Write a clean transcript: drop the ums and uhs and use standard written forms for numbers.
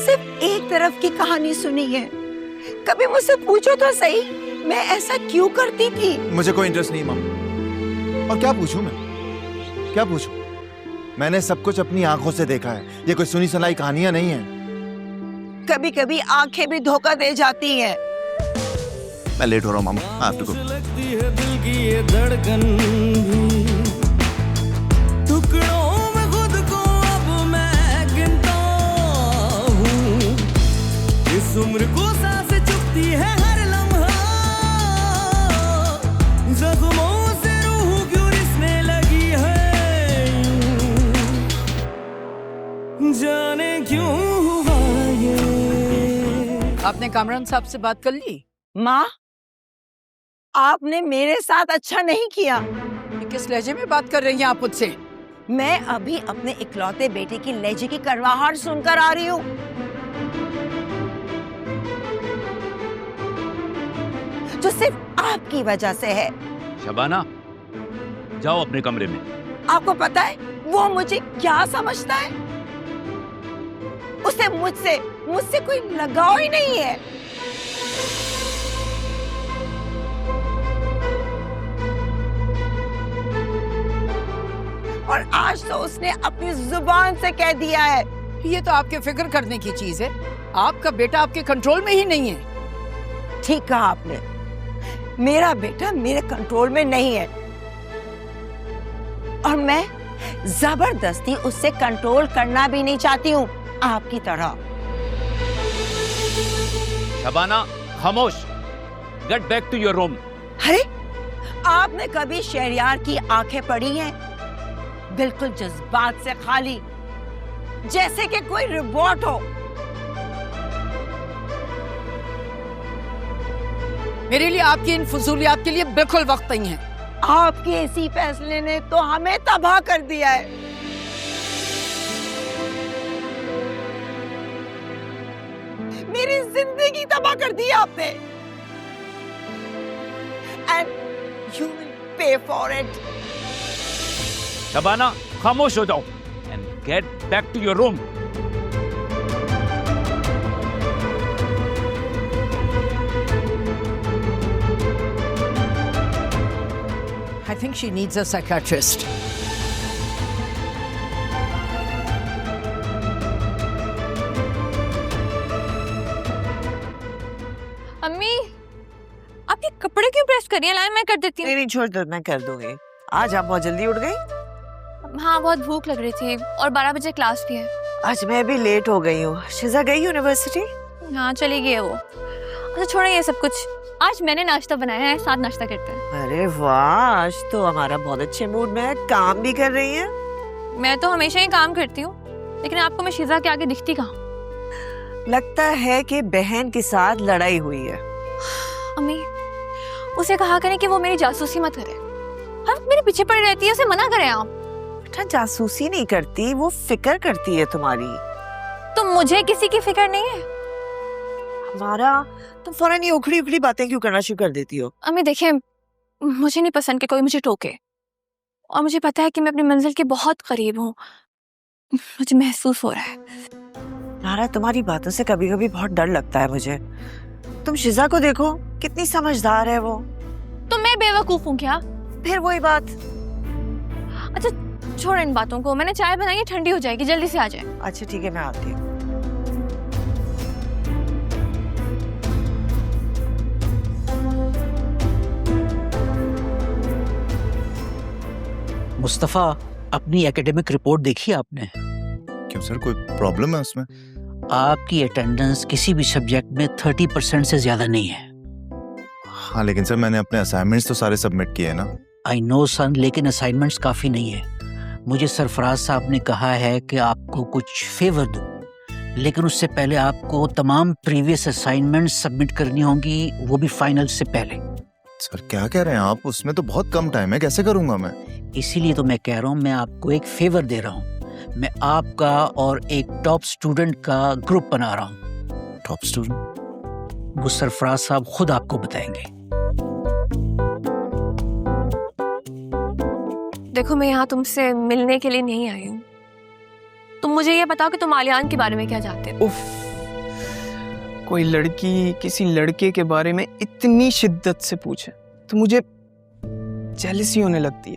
सिर्फ एक तरफ की कहानी सुनी है। कभी मुझसे पूछो तो सही, मैं ऐसा क्यों करती थी? मुझे कोई इंटरेस्ट नहीं मम्मी। और क्या पूछूं मैं, क्या पूछूं? मैंने सब कुछ अपनी आंखों से देखा है, ये कोई सुनी सुनाई कहानियां नहीं है। कभी कभी आंखें भी धोखा दे जाती हैं। मैं लेट हो रहा हूँ मामा, I have to go। लगती है दिल की ये धड़कन भी, टुकड़ों में खुद को अब मैं गिनता हूँ। इस उम्र को सांस चुभती है हर लम्हा, जख्मों से रूह क्यों रिसने लगी है यूं, जाने क्यों हुआ ये। आपने कामरान साहब से बात कर ली? माँ, आपने मेरे साथ अच्छा नहीं किया। ये किस लहजे में बात कर रही हैं आप मुझसे? मैं अभी अपने इकलौते बेटे की लहजे की कड़वाहट सुनकर आ रही हूँ। जो सिर्फ आपकी वजह से है। शबाना, जाओ अपने कमरे में। आपको पता है वो मुझे क्या समझता है? उसे मुझसे कोई लगाव ही नहीं है। और आज तो उसने अपनी जुबान से कह दिया है। ये तो आपके फिक्र करने की चीज है। आपका बेटा आपके कंट्रोल में ही नहीं है। ठीक कहा आपने, मेरा बेटा मेरे कंट्रोल में नहीं है और मैं जबरदस्ती उससे कंट्रोल करना भी नहीं चाहती हूँ आपकी तरह। शबाना, खामोश। Get back to your room. अरे, आपने कभी शहरयार की आंखें पढ़ी हैं? बिल्कुल जज्बात से खाली, जैसे कि कोई रिपोर्ट हो। मेरे लिए आपकी इन फजूलियात के लिए बिल्कुल वक्त नहीं है। आपके इसी फैसले ने तो हमें तबाह कर दिया है। मेरी जिंदगी तबाह कर दी आपने। And you will pay for it. Shabana, खामोश हो जाओ and get back to your room. I think she needs a psychiatrist. अम्मी, आप ये कपड़े क्यों प्रेस कर रही हैं? लाइन मैं कर देती हूँ। नहीं छोड़ दो, मैं कर दूंगी। आज आप बहुत जल्दी उठ गई। हाँ, बहुत भूख लग रही थी और 12 बजे क्लास भी है। आज मैं भी लेट हो गई हूँ। शिजा गई यूनिवर्सिटी? हाँ, चली गई है वो। अच्छा छोड़े ये सब कुछ, आज मैंने नाश्ता बनाया है, साथ नाश्ता करते हैं। अरे वाह, आज तो हमारा बहुत अच्छे मूड में है। काम भी कर रही है? मैं तो हमेशा ही काम करती हूँ, लेकिन आपको मैं शिजा के आगे दिखती कहाँ? लगता है कि बहन के साथ लड़ाई हुई है। अम्मी, उसे कहा करें कि वो मेरी जासूसी मत करे। हर मेरे पीछे पड़ी रहती है, उसे मना करें आप। बेटा, जासूसी नहीं करती, वो फिक्र करती है तुम्हारी। तो मुझे किसी की फिक्र नहीं है? हमारा तुम फौरन ये उखड़ी उखड़ी बातें क्यों करना शुरू कर देती हो? अम्मी देखिए, मुझे नहीं पसंद कि कोई मुझे टोके, और मुझे पता है कि मैं अपनी मंजिल के बहुत करीब हूँ। मुझे महसूस हो रहा है। नारा, तुम्हारी बातों से कभी कभी बहुत डर लगता है मुझे। तुम शिजा को देखो, कितनी समझदार है वो। तो मैं बेवकूफ हूँ क्या? फिर वही बात। अच्छा छोड़ इन बातों को, मैंने चाय बनाई है, ठंडी हो जाएगी, जल्दी से आ जाए। अच्छा ठीक है, मैं आती हूँ। मुस्तफा, अपनी एकेडमिक रिपोर्ट देखी आपने? क्यों सर, कोई प्रॉब्लम है उसमें? आपकी अटेंडेंस किसी भी सब्जेक्ट में 30% से ज्यादा नहीं है। हाँ लेकिन सर, मैंने अपने असाइनमेंट्स तो सारे सबमिट किए हैं ना। आई नो सन, लेकिन असाइनमेंट्स काफी नहीं है। मुझे सरफराज साहब ने कहा है कि आपको कुछ फेवर दूं, लेकिन उससे पहले आपको तमाम प्रीवियस असाइनमेंट्स सबमिट करनी होंगी, वो भी फाइनल से पहले। सर क्या कह रहे हैं आप? उसमें तो बहुत कम टाइम है, कैसे करूंगा मैं? इसीलिए तो मैं कह रहा हूँ, मैं आपको एक फेवर दे रहा हूँ। मैं आपका और एक टॉप स्टूडेंट का ग्रुप बना रहा हूँ। Top student? वो सरफराज साहब खुद आपको बताएंगे। देखो, मैं यहाँ तुमसे मिलने के लिए नहीं आई हूँ। तुम मुझे ये बताओ कि तुम आलियान के बारे में क्या जानते हो? उफ, कोई लड़की किसी लड़के के बारे में इतनी शिद्दत से पूछे तो मुझे जेलसी होने लगती है।